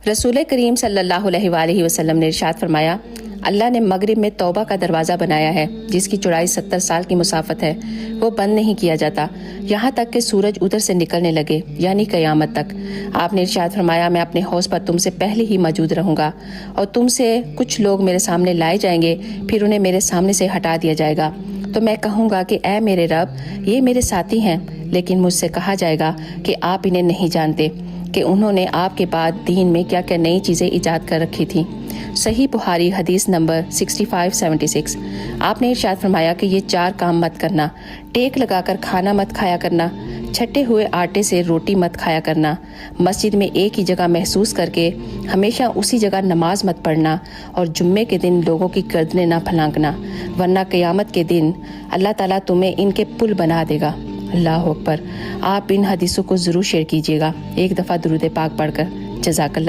رسول کریم صلی اللہ علیہ وآلہ وسلم نے ارشاد فرمایا، اللہ نے مغرب میں توبہ کا دروازہ بنایا ہے جس کی چوڑائی 70 سال کی مسافت ہے، وہ بند نہیں کیا جاتا یہاں تک کہ سورج ادھر سے نکلنے لگے، یعنی قیامت تک۔ آپ نے ارشاد فرمایا، میں اپنے حوض پر تم سے پہلے ہی موجود رہوں گا، اور تم سے کچھ لوگ میرے سامنے لائے جائیں گے، پھر انہیں میرے سامنے سے ہٹا دیا جائے گا، تو میں کہوں گا کہ اے میرے رب، یہ میرے ساتھی ہیں، لیکن مجھ سے کہا جائے گا کہ آپ انہیں نہیں جانتے کہ انہوں نے آپ کے بعد دین میں کیا کیا نئی چیزیں ایجاد کر رکھی تھیں۔ صحیح بخاری حدیث نمبر 6576۔ آپ نے ارشاد فرمایا کہ یہ 4 کام مت کرنا: ٹیک لگا کر کھانا مت کھایا کرنا، چھٹے ہوئے آٹے سے روٹی مت کھایا کرنا، مسجد میں ایک ہی جگہ محسوس کر کے ہمیشہ اسی جگہ نماز مت پڑھنا، اور جمعے کے دن لوگوں کی گردنیں نہ پھلانکنا، ورنہ قیامت کے دن اللہ تعالیٰ تمہیں ان کے پل بنا دے گا۔ اللہ اکبر۔ آپ ان حدیثوں کو ضرور شیئر کیجیے گا ایک دفعہ درود پاک پڑھ کر۔ جزاک اللہ۔